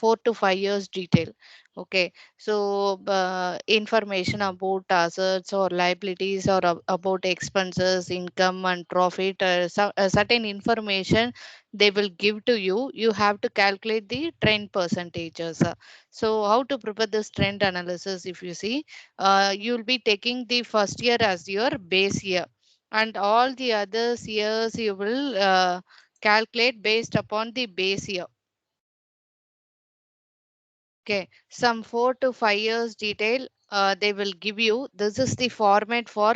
4 to 5 years detail. Okay, so information about assets or liabilities or about expenses, income and profit, certain information they will give to you. You have to calculate the trend percentages. So how to prepare this trend analysis? If you see, you will be taking the first year as your base year, and all the other years you will calculate based upon the base year. Okay, some 4 to 5 years detail they will give you. This is the format for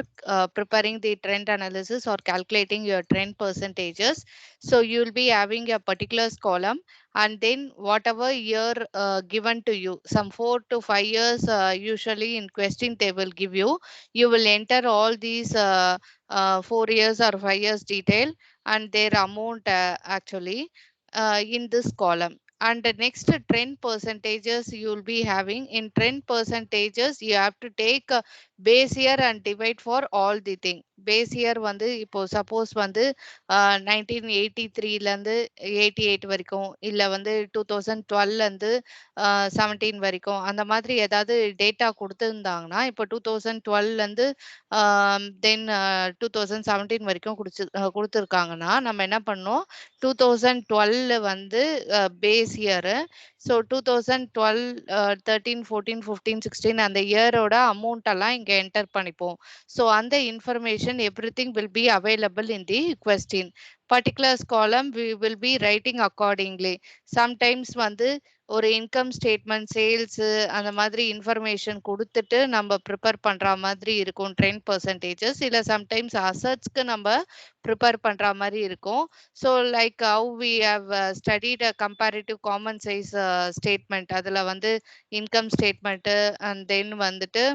preparing the trend analysis or calculating your trend percentages. So you will be having a particulars column, and then whatever year given to you, some 4 to 5 years usually in question they will give you. You will enter all these 4 years or 5 years detail and their amount actually in this column. And the next trend percentages you will be having. In trend percentages you have to take base year and divide for all the thing. Base year வந்து இப்போ suppose வந்து 1983ல இருந்து 88 வரைக்கும், இல்ல வந்து 2012ல இருந்து 17 வரைக்கும், அந்த மாதிரி ஏதாவது டேட்டா கொடுத்திருந்தாங்கன்னா, இப்போ 2012ல இருந்து தென் 2017 வரைக்கும் கொடுத்துருக்காங்கன்னா, நம்ம என்ன பண்ணோம், 2012 வந்து பேஸ் இயரு. ஸோ 2012, 13, 14, 15, 16 அந்த இயரோட அமௌண்ட் எல்லாம் இங்க என்டர் பண்ணிப்போம். ஸோ அந்த information everything will be available in the question. Particulars காலம் we will be writing accordingly. Sometimes வந்து ஒரு இன்கம் ஸ்டேட்மெண்ட், சேல்ஸ் அந்த மாதிரி இன்ஃபர்மேஷன் கொடுத்துட்டு நம்ம ப்ரிப்பேர் பண்ற மாதிரி இருக்கும் ட்ரெண்ட் பர்சன்டேஜஸ். இல்ல சம்டைம்ஸ் அசட்ஸ்க்கு நம்ம ப்ரிப்பேர் பண்ற மாதிரி இருக்கும். So like how we have studied a comparative common size statement. அதுல வந்து இன்கம் ஸ்டேட்மெண்ட் அண்ட் தென் வந்துட்டு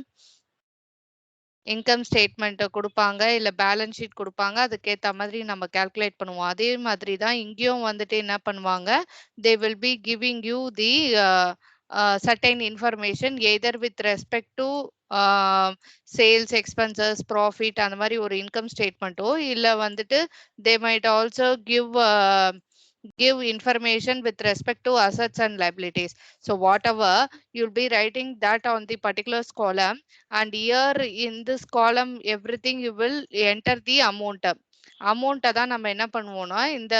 இன்கம் ஸ்டேட்மெண்ட் குடுப்பாங்க, இல்ல பேலன்ஸ் ஷீட் குடுப்பாங்க. அதுக்கேத்த மாதிரி நம்ம கால்குலேட் பண்ணுவோம். அதே மாதிரி தான் இங்கேயும் வந்துட்டு என்ன பண்ணுவாங்க, they will be giving you the certain information either with respect to sales, expenses, profit அந்த மாரி ஒரு இன்கம் ஸ்டேட்மெண்ட்டோ, இல்ல வந்துட்டு they might also give information with respect to assets and liabilities. So whatever you'll be writing that on the particulars column, and here in this column everything you will enter the amount. அமௌண்ட்டை தான் நம்ம என்ன பண்ணுவோம்னா, இந்த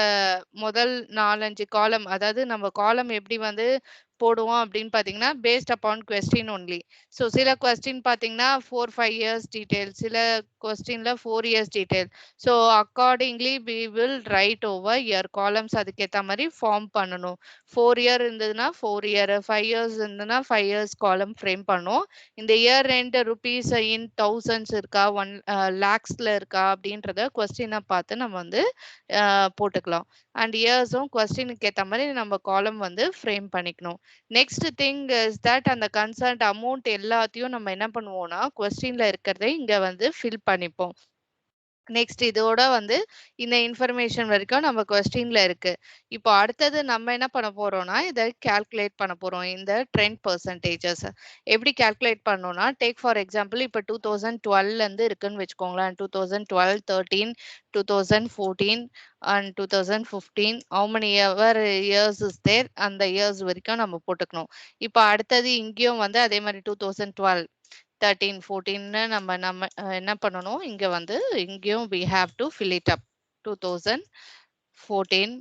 முதல் 4, 5 காலம், அதாவது நம்ம காலம் எப்படி வந்து போடுவோம் அப்படின்னு பார்த்தீங்கன்னா, based upon question only. So சில கொஸ்டின் பார்த்தீங்கன்னா 4, 5 இயர்ஸ் டீட்டெயில், சில கொஸ்டின்ல 4 years detail. So accordingly we will write over year columns. அதுக்கேற்ற மாதிரி ஃபார்ம் பண்ணணும். 4 இயர் இருந்ததுன்னா 4 இயர், 5 இயர்ஸ் இருந்ததுன்னா 5 இயர்ஸ் காலம் ஃப்ரேம் பண்ணும். இந்த இயர் ரெண்டு ருபீஸ் இன் தௌசண்ட்ஸ் இருக்கா, 1 லேக்ஸ்ல இருக்கா அப்படின்றத கொஸ்டினை பார்த்து நம்ம வந்து போட்டுக்கலாம். அண்ட் இயர்ஸும் கொஸ்டினுக்கு ஏற்ற மாதிரி நம்ம காலம் வந்து ஃப்ரேம் பண்ணிக்கணும். நெக்ஸ்ட் திங் இஸ் தட் அந்த கன்சர்ன்ட் அமௌண்ட் எல்லாத்தையும் நம்ம என்ன பண்ணுவோம்னா, கொஸ்டின்ல இருக்கிறதை இங்க வந்து ஃபில் பண்ணிப்போம். நெக்ஸ்ட் இதோட வந்து இந்த இன்ஃபர்மேஷன் வரைக்கும் நம்ம கொஸ்டின்ல இருக்கு. இப்போ அடுத்தது நம்ம என்ன பண்ண போறோம்னா, இதை கால்குலேட் பண்ண போறோம். இந்த ட்ரெண்ட் பர்சன்டேஜஸ் எப்படி கால்குலேட் பண்ணோம்னா, டேக் ஃபார் எக்ஸாம்பிள் இப்போ 2012ல இருந்து இருக்குன்னு வச்சுக்கோங்களேன். 2012, 13, 2014 and 2015 how many years is there, அந்த இயர்ஸ் வரைக்கும் நம்ம போட்டுக்கணும். இப்போ அடுத்தது இங்கேயும் வந்து அதே மாதிரி 2012, 13, 14ன்னு நம்ம நம்ம என்ன பண்ணணும், இங்க வந்து இங்கேயும் we have to fill it up. 2014,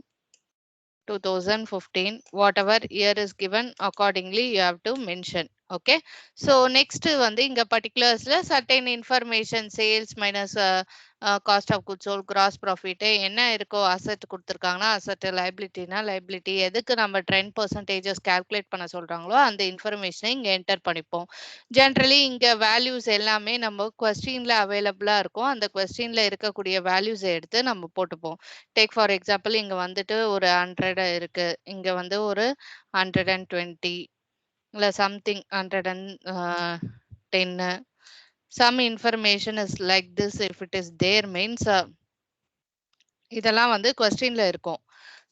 2015, whatever year is given accordingly you have to mention. Okay, so next வந்து இங்க particularஸ்ல certain information, sales minus cost of goods sold, gross profit என்ன இருக்கோ, அசெட் கொடுத்துருக்காங்கன்னா அசெட், லைபிலிட்டினா லைபிலிட்டி, எதுக்கு நம்ம trend percentages calculate பண்ண சொல்றாங்களோ அந்த இன்ஃபர்மேஷனை இங்க என்டர் பண்ணிப்போம். ஜென்ரலி இங்க வேல்யூஸ் எல்லாமே நம்ம கொஸ்டின்ல அவைலபிளா இருக்கும். அந்த கொஸ்டின்ல இருக்கக்கூடிய வேல்யூஸை எடுத்து நம்ம போட்டுப்போம். டேக் ஃபார் எக்ஸாம்பிள் இங்க வந்துட்டு ஒரு 100 இருக்கு, இங்க வந்து ஒரு 120 இல்ல something 110. some information is like this if it is there means இதெல்லாம் வந்து கொஸ்டின்ல இருக்கும்.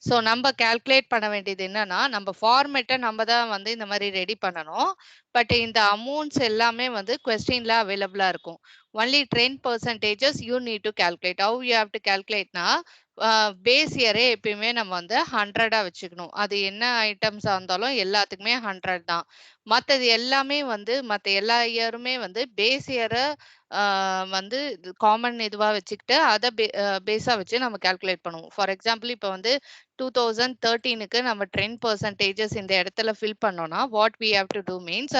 ஸோ நம்ம கால்குலேட் பண்ண வேண்டியது என்னன்னா, நம்ம ஃபார்மேட்டை நம்ம தான் வந்து இந்த மாதிரி ரெடி பண்ணணும். பட் இந்த அமௌண்ட்ஸ் எல்லாமே வந்து கொஸ்டின்ல அவைலபிளா இருக்கும். Only trend percentages you need to calculate. How you have to கால்குலேட்னா, பேஸ் இயரே எப்பயுமே நம்ம வந்து 100ஆ வச்சுக்கணும். அது என்ன ஐட்டம்ஸா இருந்தாலும் எல்லாத்துக்குமே 100 தான். மத்தது எல்லாமே வந்து மத்த எல்லா இயருமே வந்து பேஸ் இயர அ வந்து காமன் இதுவா வச்சுக்கிட்டு அத பேஸா வச்சு நம்ம கால்குலேட் பண்ணுவோம். ஃபார் எக்ஸாம்பிள் இப்ப வந்து 2013க்கு நம்ம ட்ரெண்ட் பெர்சன்டேஜஸ் இந்த இடத்துல ஃபில் பண்ணோம்னா, what we have to do means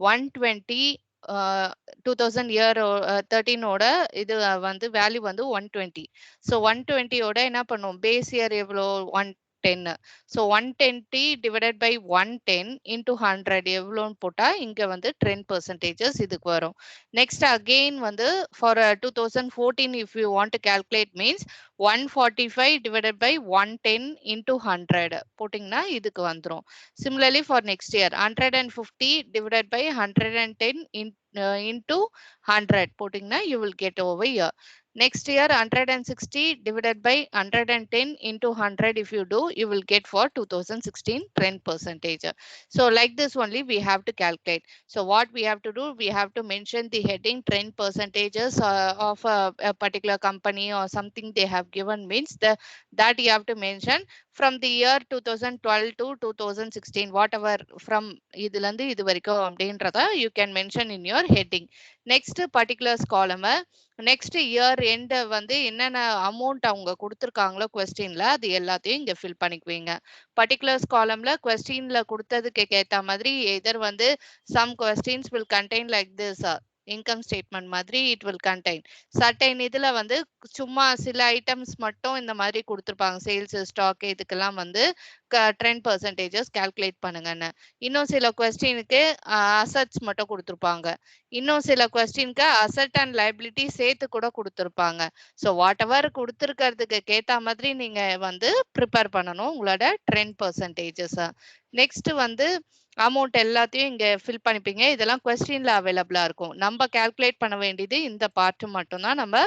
120 uh 2000 year 13ஓட இது வந்து வேல்யூ வந்து 120. ஸோ 120 ஓட என்ன பண்ணுவோம்? பேஸ் இயர் எவ்வளோ? 110. ஸோ 120 டிவைடட் பை 110 இன்டூ 100 எவ்வளோன்னு போட்டா, இங்க வந்து 10% இதுக்கு வரும். நெக்ஸ்ட் அகெயின் வந்து for 2014 if you want to calculate means 145 divided by 110 into 100 போட்டிங்கன்னா இதுக்கு வந்துரும். Similarly for next year 150 divided by 110 into 100 போட்டிங்கன்னா you will get over here. Next year 160 divided by 110 into 100 if you do, you will get for 2016 10%. So like this only we have to calculate. So what we have to do, we have to mention the heading trend percentages of a particular company or something they have given means that you have to mention from the year 2012 to 2016 whatever from இதுல இருந்து இது வரைக்கும் அப்படின்றத you can mention in your heading. Next particulars column, next year end வந்து என்னென்ன amount அவங்க கொடுத்துருக்காங்களோ கொஸ்டின்ல அது எல்லாத்தையும் இங்க ஃபில் பண்ணிக்குவீங்க. பர்டிகுலர்ஸ் காலம்ல கொஸ்டின்ல கொடுத்ததுக்கு ஏத்த மாதிரி எதர் வந்து some questions will contain like this income statement மாதிரி இட் வில் கண்டெயின் சர்டைன் இதுல வந்து சும்மா சில ஐட்டம்ஸ் மட்டும் இந்த மாதிரி கொடுத்துருப்பாங்க சேல்ஸ் ஸ்டாக் இதுக்கெல்லாம் வந்து 10% கால்குலேட் பண்ணுங்கன்னு. இன்னும் சில கொஸ்டினுக்கு அசட்ஸ் மட்டும் கொடுத்துருப்பாங்க. இன்னும் சில கொஸ்டினுக்கு அசட் அண்ட் லைபிலிட்டி சேர்த்து கூட கொடுத்துருப்பாங்க. ஸோ வாட் எவர் கொடுத்துருக்கிறதுக்கு ஏத்த மாதிரி நீங்க வந்து ப்ரிப்பேர் பண்ணணும் உங்களோட 10%. நெக்ஸ்ட் வந்து அமௌண்ட் எல்லாத்தையும் இங்க ஃபில் பண்ணிப்பீங்க. இதெல்லாம் கொஸ்டின்ல அவைலபிளா இருக்கும். நம்ம கால்குலேட் பண்ண வேண்டியது இந்த பார்ட் மட்டும் தான் நம்ம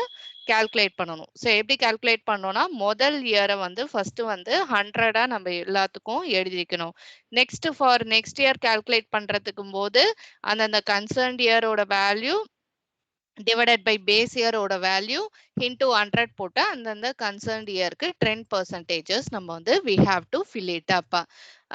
கால்குலேட் பண்ணணும். ஸோ எப்படி கால்குலேட் பண்ணோம்னா முதல் இயரை வந்து ஃபர்ஸ்ட் வந்து 100ஆ நம்ம எல்லாத்துக்கும் எழுதிக்கணும். Next for next year calculate பண்றதுக்கும் போது அந்தந்த கன்சர்ன்ட் இயரோட value divided by base year ஓட வேல்யூ into 100 போட்டு அந்தந்த கன்சர்ன்ட் இயருக்கு 10% நம்ம வந்து we have to fill it up.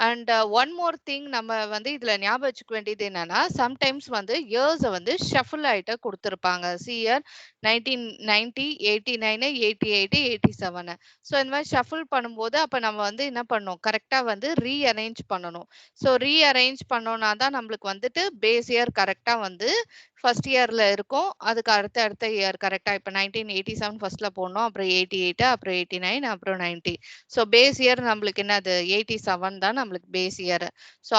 And one more thing நம்ம வந்து இதுல ஞாபகம் வச்சுக்க வேண்டியது என்னன்னா சம்டைம்ஸ் வந்து இயர்ஸை வந்து ஷஃபிள் ஆயிட்ட கொடுத்துருப்பாங்க. இயர் 1990 89 88 87. ஸோ இந்த மாதிரி ஷஃபிள் பண்ணும்போது அப்ப நம்ம வந்து என்ன பண்ணணும் கரெக்டா வந்து ரீஅரேஞ்ச் பண்ணணும். ஸோ ரீஅரேஞ்ச் பண்ணோம்னா தான் நம்மளுக்கு வந்துட்டு பேஸ் இயர் கரெக்டா வந்து ஃபர்ஸ்ட் இயர்ல இருக்கும். அதுக்கு அடுத்த இயர் கரெக்டா இப்ப 1987 ஃபர்ஸ்ட்ல போடணும், அப்புறம் 88, அப்புறம் 89, அப்புறம் 90. ஸோ பேஸ் இயர் நம்மளுக்கு என்னது 87 தான் நம்மளுக்கு பேஸ் இயர். ஸோ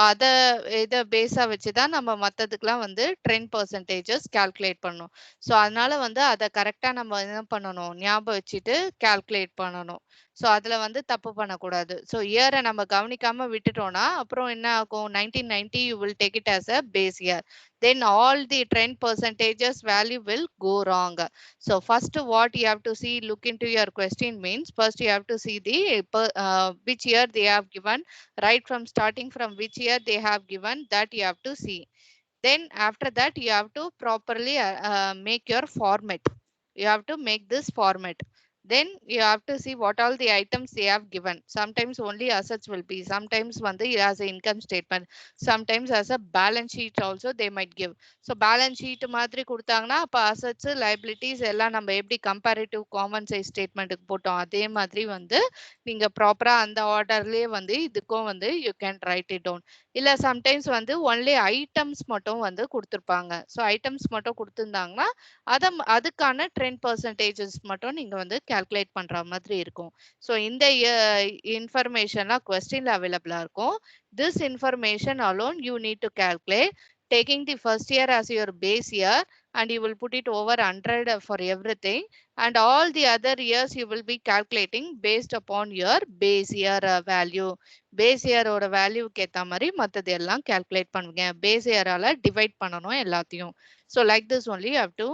இதை பேஸா வச்சுதான் நம்ம மத்ததுக்கெல்லாம் வந்து 10% கால்குலேட் பண்ணணும். ஸோ அதனால வந்து அதை கரெக்டா நம்ம என்ன பண்ணணும் ஞாபகம் வச்சுட்டு கால்குலேட் பண்ணணும். ஸோ அதுல வந்து தப்பு பண்ணக்கூடாது. ஸோ இயரை நம்ம கவனிக்காம விட்டுட்டோம்னா அப்புறம் என்ன ஆகும் 1990 you will take it as a base year. Then all the 10% value will go wrong. So first what you have to see, look into your question means first you have to see the which year they have given, right from starting from which year they have given that you have to see. Then after that you have to properly make your format. You have to make this format. Then you have to see what all the items they have given. Sometimes only assets will be, sometimes வந்து as a income statement, sometimes as a balance sheet also they might give. So balance sheet மாதிரி கொடுத்தாங்கன்னா அப்ப assets liabilities எல்லாம் நம்ம எப்படி comparative common size statementக்கு போட்டோம் அதே மாதிரி வந்து நீங்க ப்ராப்பரா அந்த ஆர்டர்லயே வந்து இதுக்கும் வந்து you can write it down. இல்ல சம்டைம்ஸ் வந்து ஒன்லி ஐட்டம்ஸ் மட்டும் வந்து கொடுத்துருப்பாங்க. ஸோ ஐட்டம்ஸ் மட்டும் கொடுத்துருந்தாங்கன்னா அதுக்கான 10% மட்டும் நீங்க வந்து கால்குலேட் பண்ற மாதிரி இருக்கும். ஸோ இந்த இன்ஃபர்மேஷன்லாம் கொஸ்டின்ல அவைலபிளா இருக்கும். This information alone you need to calculate taking the first year as your base year and you will put it over 100 for everything, and all the other years you will be calculating based upon your base year value. Base இயரோட வேல்யூக்கு ஏத்த மாதிரி மத்தது எல்லாம் calculate பண்ணுங்க. Base இயரால divide பண்ணணும் எல்லாத்தையும். So like this only you have to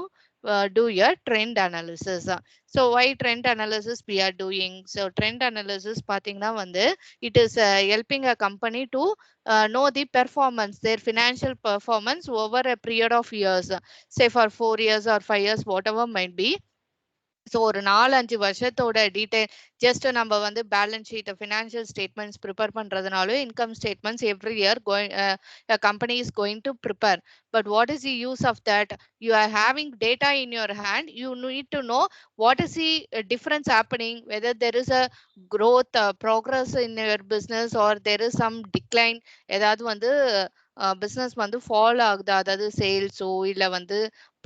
do your trend analysis. So why trend analysis we are doing? So trend analysis பாத்தீங்கன்னா வந்து it is helping a company to know the performance, their financial performance over a period of years, say for 4 years or 5 years, whatever might be. So ஒரு 4-5 வருஷத்தோட detail just நம்ம வந்து balance sheet financial statements prepare பண்றதுனாலும் income statements every year company is going to prepare. But what is the use of that? You are having data in your hand. You need to know what is the difference happening, whether there is a growth progress in your business or there is some decline. ஏதாவது வந்து business வந்து fall ஆகுதா, அதாவது சேல்ஸோ இல்லை வந்து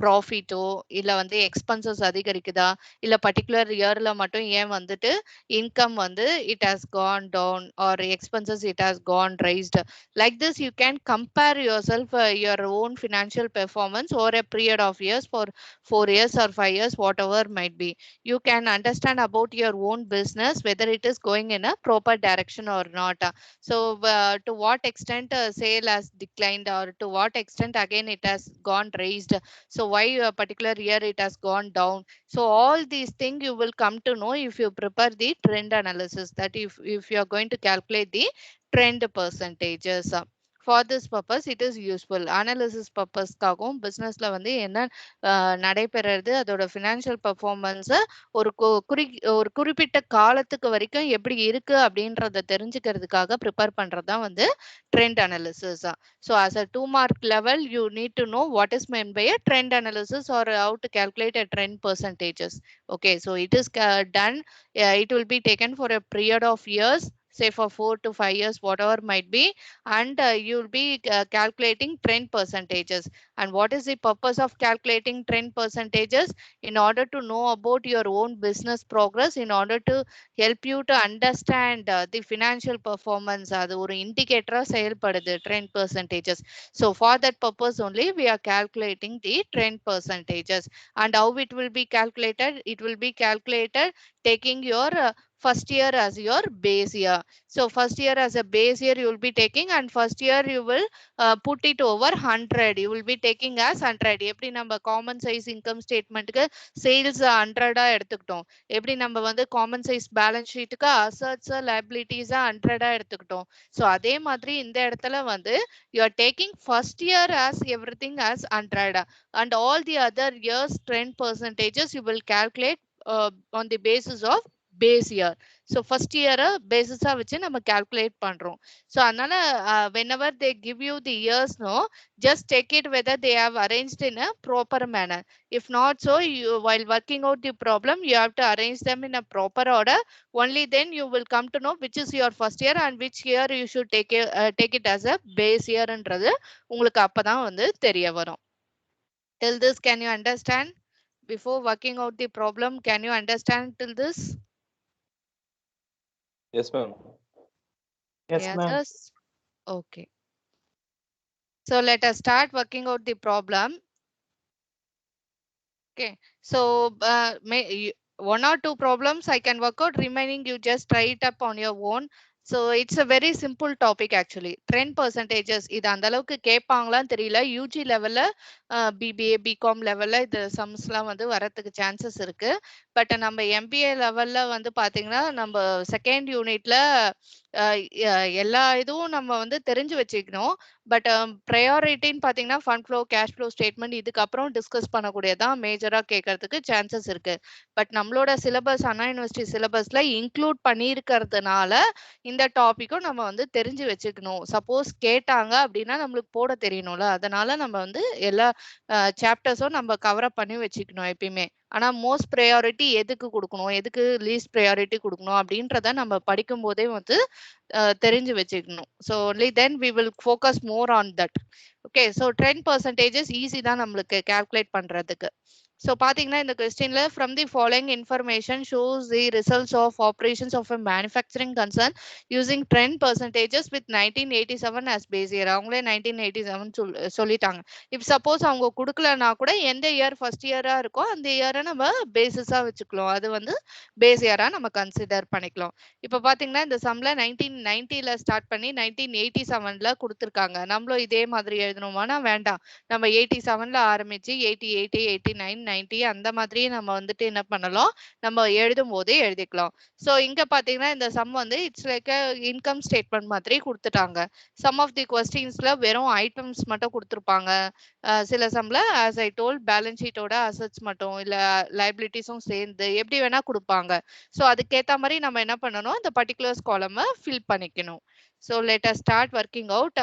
ப்ராஃபிட்டோ இல்லை வந்து expenses அதிகரிக்குதா, இல்லை பர்டிகுலர் இயர்ல மட்டும் ஏன் வந்துட்டு இன்கம் வந்து it has gone down or expenses it has gone raised. Like this you can compare yourself your own financial performance over a period of years for 4 years or 5 years, whatever might be. You can understand about your own business whether it is going in a proper direction or not. So to what extent sale has declined, or to what extent again it has gone raised, so why a particular year it has gone down. So all these things you will come to know if you prepare the trend analysis, that if you are going to calculate the trend percentages. For this purpose it is useful. Analysis purpose காகவும் பிசினஸ்ல வந்து என்ன நடைபெறது, அதோட financial performance ஒரு ஒரு குறிப்பிட்ட காலத்துக்கு வரைக்கும் எப்படி இருக்கு அப்படின்றத தெரிஞ்சுக்கிறதுக்காக ப்ரிப்பேர் பண்றது தான் வந்து trend analysis. So as a 2 mark level you need to know what is meant by a trend analysis or how to calculate a trend percentages. Okay, so it is done. It will be taken for a period of years, say for 4 to 5 years, whatever might be, and you will be calculating trend percentages. And what is the purpose of calculating trend percentages? In order to know about your own business progress, in order to help you to understand the financial performance. அது ஒரு இண்டிகேட்டரா செயல்படுது trend percentages. So for that purpose only we are calculating the trend percentages. And how it will be calculated? It will be calculated taking your first year as your base year. So first year as a base year you will be taking, and first year you will put it over 100. You will be taking as 100. எப்படி நம்ம common size income ஸ்டேட்மெண்ட்டுக்கு sales 100 எடுத்துக்கிட்டோம், எப்படி நம்ம வந்து common size balance ஷீட்டுக்கு assets liabilities 100 எடுத்துக்கிட்டோம். So அதே மாதிரி இந்த இடத்துல வந்து you are taking first year as everything as 100, and all the other years trend percentages you will calculate on the basis of base year. So first year basis வச்சு நம்ம calculate பண்றோம். So அதனால whenever they give you the years, no, just check it whether they have arranged in a proper manner. If not so, you while working out the problem you have to arrange them in a proper order. Only then you will come to know which is your first year and which year you should take it as a base year ன்றது உங்களுக்கு அப்பதான் வந்து தெரிய வரும். Till this can you understand? Before working out the problem, can you understand till this? Yes, ma'am. Yes, ma'am. Others? Okay. So let us start working out the problem. Okay. So one or two problems I can work out. Remaining you just try it up on your own. So it's a very simple topic actually. Trend percentages. இது அந்த அளவுக்கு கேட்பாங்களான்னு தெரியல. UG லெவல்ல BBA BCom லெவல்ல இது சம்ஸ்லாம் வந்து வரதுக்கு chances இருக்கு. பட் நம்ம எம்பிஏ லெவல்ல வந்து பாத்தீங்கன்னா நம்ம செகண்ட் யூனிட்ல எல்லா இதுவும் நம்ம வந்து தெரிஞ்சு வச்சுக்கணும். பட் ப்ரையாரிட்டின்னு பாத்தீங்கன்னா fund flow, cash flow statement இதுக்கப்புறம் டிஸ்கஸ் பண்ணக்கூடியதான் மேஜரா கேட்கறதுக்கு சான்சஸ் இருக்கு. பட் நம்மளோட சிலபஸ் அண்ணா யூனிவர்சிட்டி சிலபஸ்ல இன்க்ளூட் பண்ணியிருக்கிறதுனால இந்த டாபிக்கும் நம்ம வந்து தெரிஞ்சு வச்சுக்கணும். சப்போஸ் கேட்டாங்க அப்படின்னா நம்மளுக்கு போட தெரியணும்ல, அதனால நம்ம வந்து எல்லா சாப்டர்ஸும் நம்ம கவர் அப் பண்ணி வச்சுக்கணும் எப்பயுமே. ஆனா மோஸ்ட் ப்ரையாரிட்டி எதுக்கு கொடுக்கணும், எதுக்கு லீஸ்ட் ப்ரையாரிட்டி கொடுக்கணும் அப்படின்றத நம்ம படிக்கும் போதே வந்து தெரிஞ்சு வச்சுக்கணும். So only then we will focus more on that. Okay, so trend percentages easy தான் நம்மளுக்கு கால்குலேட் பண்றதுக்கு. ஸோ பாத்தீங்கன்னா இந்த கொஸ்டின்ல from the following information shows the results of operations of a manufacturing concern using trend percentages with 1987 as base year. அவங்களே 1987 சொல்லிட்டாங்க. இப் suppose அவங்க கொடுக்கலன்னா கூட எந்த இயர் ஃபர்ஸ்ட் இயரா இருக்கோ அந்த இயரை நம்ம பேசிஸா வச்சுக்கலாம். அது வந்து பேஸ் இயரா நம்ம கன்சிடர் பண்ணிக்கலாம். இப்ப பாத்தீங்கன்னா இந்த சம்ல 1990ல ஸ்டார்ட் பண்ணி 1987ல கொடுத்துருக்காங்க. நம்மளும் இதே மாதிரி எழுதணுமானா வேண்டாம். நம்ம 87ல ஆரம்பிச்சு 88, 89, 90 அந்த மாதிரி நம்ம வந்துட்டு என்ன பண்ணலாம், நம்ம எழுதும் போதே எழுதிக்கலாம். ஸோ இங்க பார்த்தீங்கன்னா, இந்த சம் வந்து it's like a income statement மாதிரி குடுத்துட்டாங்க. சம் ஆஃப் தி கொஸ்டின்ஸ்ல வெறும் ஐட்டம்ஸ் மட்டும் குடுத்துருப்பாங்க. சில சம்ல ஆஸ் ஐ டோல்ட் பேலன்ஸ் ஷீட்டோட அசெட்ஸ் மட்டும் இல்ல லைபிலிட்டிஸும் சேர்ந்து எப்படி வேணா குடுப்பாங்க. ஸோ அதுக்கேத்த மாரி நம்ம என்ன பண்ணணும், இந்த பர்ட்டிகுலர்ஸ் காலம ஃபில் பண்ணிக்கணும். So let us start working out.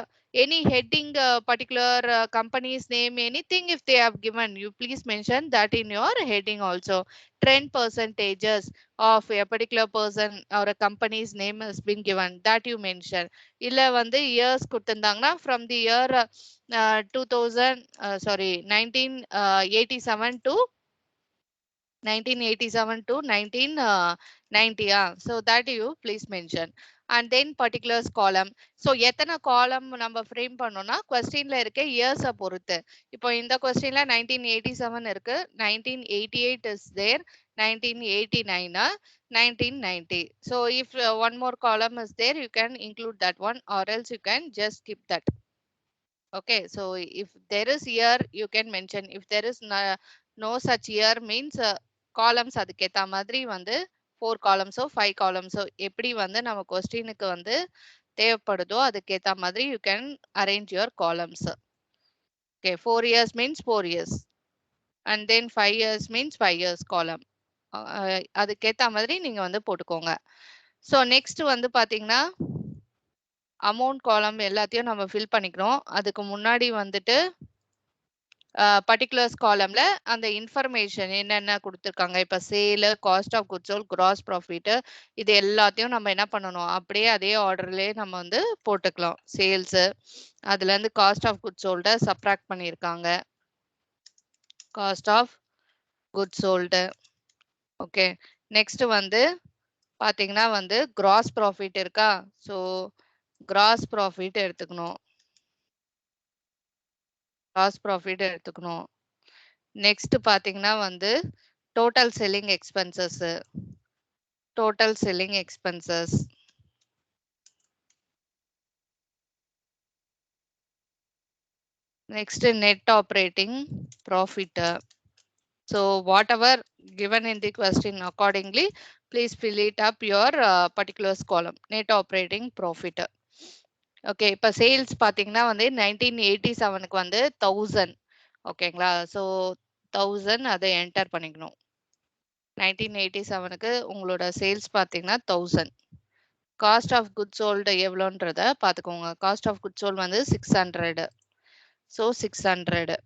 Any heading, particular company's name, anything if they have given, you please mention that in your heading also. Trend percentages of a particular person or a company's name has been given, that you mention. இல்ல வந்து years கொடுத்திருந்தாங்கன்னா from the year 1987 to 1987 to 1990. So that you please mention. And then particulars column. So எத்தனை column நம்ம frame பண்ணோம்னா questionல இருக்க years பொறுத்து. இப்போ இந்த questionல 1987 இருக்கு, 1988 is there, 1989, 1990. So if one more column is there, you can include that one, or else you can just skip that. Okay, so if there is year, you can mention. If there is no such year means columns அதுக்கேத்த மாதிரி வந்து 4 columns ஓ 5 columns ஓ எப்படி வந்து நம்ம கொஸ்டினுக்கு வந்து தேவைப்படுதோ அதுக்கேத்த மாதிரி you can arrange your columns. Okay, 4 years means 4 years, and then 5 years means 5 years column. அதுக்கேத்த மாதிரி நீங்க வந்து போட்டுக்கோங்க. So next வந்து பாத்தீங்கன்னா அமௌண்ட் காலம் எல்லாத்தையும் நம்ம ஃபில் பண்ணிக்கிறோம். அதுக்கு முன்னாடி வந்துட்டு பர்ட்டிகுலர்ஸ் காலம்ல அந்த இன்ஃபர்மேஷன் என்னென்ன கொடுத்துருக்காங்க, இப்போ sale, cost of goods sold, gross profit, இது எல்லாத்தையும் நம்ம என்ன பண்ணணும், அப்படியே அதே ஆர்டர்லேயே நம்ம வந்து போட்டுக்கலாம். சேல்ஸு, அதுலேருந்து காஸ்ட் ஆஃப் குட்ஸ் சோல்டை சப்ராக்ட் பண்ணியிருக்காங்க, cost of goods sold. Okay, next வந்து பார்த்தீங்கன்னா வந்து கிராஸ் ப்ராஃபிட் இருக்கா, ஸோ கிராஸ் ப்ராஃபிட் எடுத்துக்கணும், கிராஸ் ப்ராஃபிட் எடுத்துக்கணும். நெக்ஸ்ட் பாத்தீங்கன்னா வந்து total selling expenses, total selling expenses. Next net operating profit. So whatever given in the question accordingly, please fill it up your particulars column. Net operating profit. Okay, இப்போ sales பார்த்தீங்கன்னா வந்து 1987க்கு வந்து 1000. ஓகேங்களா, so 1000 அதை enter பண்ணிக்கணும். 1987க்கு உங்களோட sales பார்த்தீங்கன்னா 1000. Cost of good sold எவ்வளோன்றத பார்த்துக்கோங்க. காஸ்ட் ஆஃப் குட் சோல்டு வந்து 600. So 600.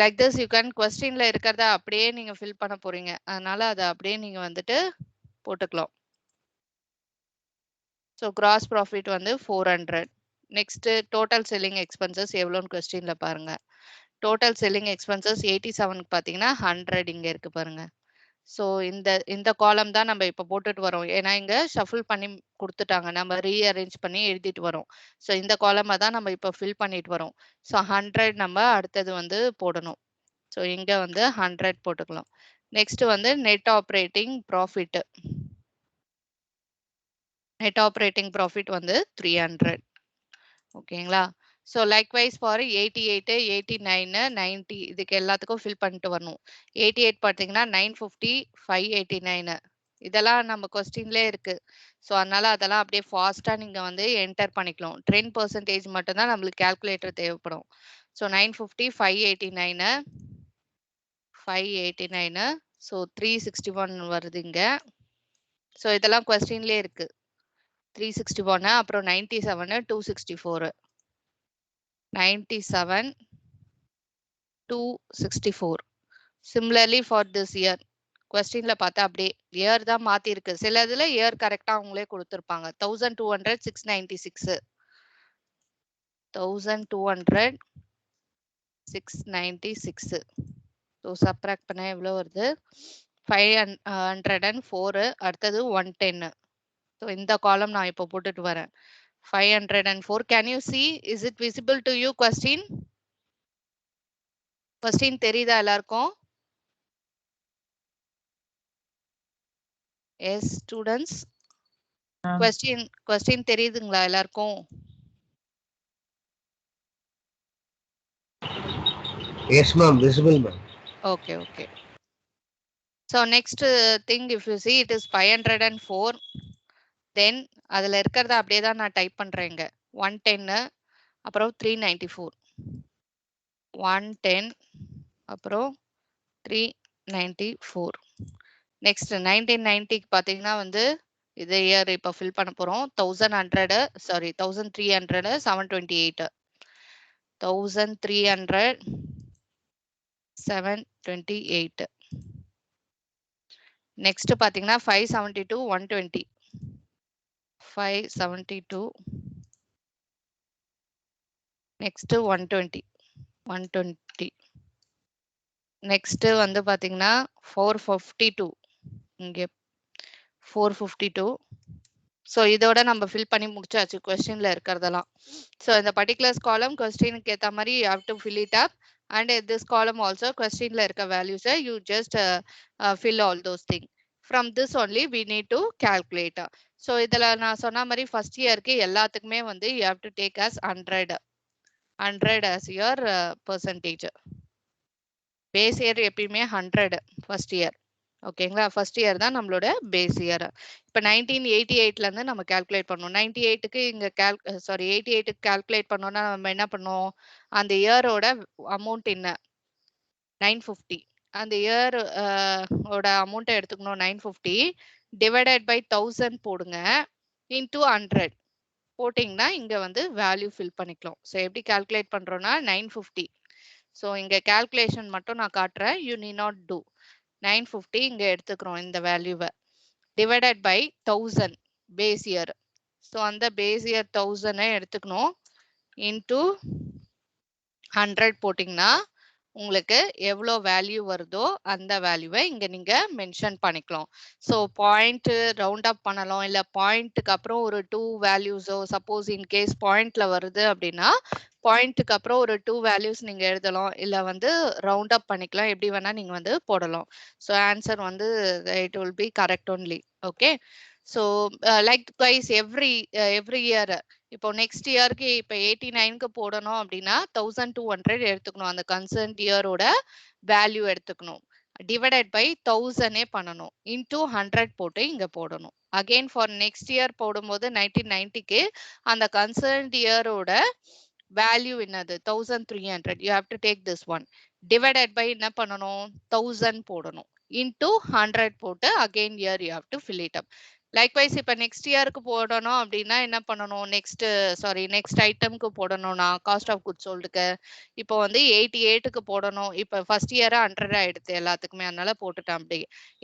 Like this you can கொஸ்டின்ல இருக்கிறத அப்படியே நீங்க ஃபில் பண்ண போறீங்க, அதனால அதை அப்படியே நீங்க வந்துட்டு போட்டுக்கலாம். ஸோ கிராஸ் ப்ராஃபிட் வந்து 400. நெக்ஸ்ட் டோட்டல் செல்லிங் எக்ஸ்பென்சஸ் எவ்வளோன்னு கொஸ்டின்ல பாருங்க. டோட்டல் செல்லிங் எக்ஸ்பென்சஸ் 87க்கு பார்த்தீங்கன்னா 100 இங்கே இருக்கு பாருங்க. ஸோ இந்த காலம் தான் நம்ம இப்போ போட்டுட்டு வரோம், ஏன்னா இங்க ஷஃபிள் பண்ணி கொடுத்துட்டாங்க, நம்ம ரீஅரேஞ்ச் பண்ணி எழுதிட்டு வரோம். ஸோ இந்த காலமை தான் நம்ம இப்போ ஃபில் பண்ணிட்டு வரோம். ஸோ 100 நம்ம அடுத்தது வந்து போடணும். ஸோ இங்க வந்து 100 போட்டுக்கலாம். நெக்ஸ்ட் வந்து net operating profit. Net operating profit வந்து 300. ஓகேங்களா, ஸோ லைக்வைஸ் ஃபார் 88, 89, 90 இதுக்கு எல்லாத்துக்கும் ஃபில் பண்ணிட்டு வரணும். 88 பார்த்தீங்கன்னா 950, 589 இதெல்லாம் நம்ம கொஸ்டின்லே இருக்கு. ஸோ அதனால அதெல்லாம் அப்படியே ஃபாஸ்டா நீங்க வந்து என்டர் பண்ணிக்கலாம். 10% மட்டும்தான் நம்மளுக்கு கால்குலேட்டர் தேவைப்படும். ஸோ 950, 589, 589, ஸோ 361 வருது இங்க. ஸோ இதெல்லாம் கொஸ்டின்லே இருக்கு. 361, அப்புறம் 97, 264, 97, 264. Similarly for this year, கொஸ்டின்ல பார்த்தா அப்படியே இயர் தான் மாத்தி இருக்கு. சில இதுல இயர் கரெக்டா அவங்களே கொடுத்துருப்பாங்க. 1200, 696, 1200, 696. ஸோ சப்ராக்ட் பண்ண எவ்வளோ வருது, 504, அடுத்தது 110. ஸோ இந்த காலம் நான் இப்போ போட்டுட்டு வரேன். 504. Can you see? Is it visible to you? Question தெரியுதா எல்லாருக்கும்? Yes students, question தெரியுதுங்களா எல்லாருக்கும்? Yes ma'am, visible ma'am. Okay, okay. So next thing, if you see, it is 504. Then அதுல இருக்கிறத அப்படியே தான் நான் டைப் பண்றேங்க. 110 அப்புறம் 394. 110 அப்புறம் 394. நெக்ஸ்ட் 1990க்கு பாத்தீங்கன்னா வந்து இது இயர் இப்ப ஃபில் பண்ண போறோம். 1100 சாரி 1300 728. 1300 728. நெக்ஸ்ட் பாத்தீங்கன்னா 572 120. 572 நெக்ஸ்ட் 120. 120. நெக்ஸ்ட் வந்து பாத்தீங்கன்னா 452. இங்க 452. ஸோ இதோட நம்ம ஃபில் பண்ணி முடிச்சாச்சு கொஸ்டின்ல இருக்கிறதெல்லாம். ஸோ இந்த பர்டிகுலர்ஸ் காலம் கொஸ்டினுக்கு ஏற்ற மாதிரி you have to fill it up. And this column also கொஸ்டின்ல இருக்க வேல்யூஸை you just fill all those thing. From this only we need to calculate. So இதில் நான் சொன்ன மாதிரி ஃபர்ஸ்ட் இயருக்கு எல்லாத்துக்குமே வந்து you have to take as 100 as your percentage. Base year எப்பயுமே 100 ஃபர்ஸ்ட் இயர். ஓகேங்களா, ஃபர்ஸ்ட் இயர் தான் நம்மளோட பேஸ் இயர். இப்போ 1988ல இருந்து நம்ம கால்குலேட் பண்ணோம். 98க்கு இங்க 88க்கு கால்குலேட் பண்ணோம்னா நம்ம என்ன பண்ணோம், அந்த இயரோட அமௌண்ட் என்ன 950. அந்த இயர் ஓட அமௌண்ட்டை எடுத்துக்கணும் 950 டிவைடட் பை 1000 போடுங்க இன்டூ 100 போட்டிங்கன்னா இங்க வந்து வேல்யூ ஃபில் பண்ணிக்கலாம். ஸோ எப்படி கால்குலேட் பண்றோம்னா 950. ஸோ இங்க கால்குலேஷன் மட்டும் நான் காட்டுறேன், யூ நீட் நாட் டூ. 950 இங்க எடுத்துக்கிறோம் இந்த வேல்யூவை divided by 1000 base year. So அந்த பேஸ் இயர் 1000 எடுத்துக்கணும் இன்டூ 100 போட்டிங்கன்னா உங்களுக்கு எவ்வளோ வேல்யூ வருதோ அந்த வேல்யூவை இங்க நீங்க மென்ஷன் பண்ணிக்கலாம். ஸோ பாயிண்ட் ரவுண்ட் அப் பண்ணலாம், இல்லை பாயிண்ட்டுக்கு அப்புறம் ஒரு 2 வேல்யூஸோ சப்போஸ் இன் கேஸ் பாயிண்ட்ல வருது அப்படின்னா பாயிண்ட்டுக்கு அப்புறம் ஒரு 2 வேல்யூஸ் நீங்க எழுதலாம், இல்லை வந்து ரவுண்ட் அப் பண்ணிக்கலாம், எப்படி வேணா நீங்க வந்து போடலாம். ஸோ ஆன்சர் வந்து it will be correct only. Okay. So likewise every year இப்போ நெக்ஸ்ட் இயருக்கு இப்போ 89க்கு போடணும் அப்படின்னா 1200 எடுத்துக்கணும், அந்த கன்சர்ன்ட் இயரோட வேல்யூ எடுத்துக்கணும், டிவைடட் பை 1000 பண்ணணும், இன்டூ 100 போட்டு இங்க போடணும். அகெயின் ஃபார் நெக்ஸ்ட் இயர் போடும்போது 1990க்கு அந்த கன்சர்ன்ட் இயரோட வேல்யூ என்னது 1300, you have to take this one divided by என்ன பண்ணணும் 1000 போடணும், இன்டூ 100 போட்டு again year you have to fill it up. Likewise இப்போ நெக்ஸ்ட் இயருக்கு போடணும் அப்படின்னா என்ன பண்ணணும், நெக்ஸ்ட் ஐட்டம்க்கு போடணும்னா காஸ்ட் ஆஃப் குட்ஸ் சோல்டுக்கு இப்போ வந்து 88க்கு போடணும். இப்போ ஃபர்ஸ்ட் இயரா 100 ஆயிடுது எல்லாத்துக்குமே, அதனால போட்டுட்டேன். அப்படி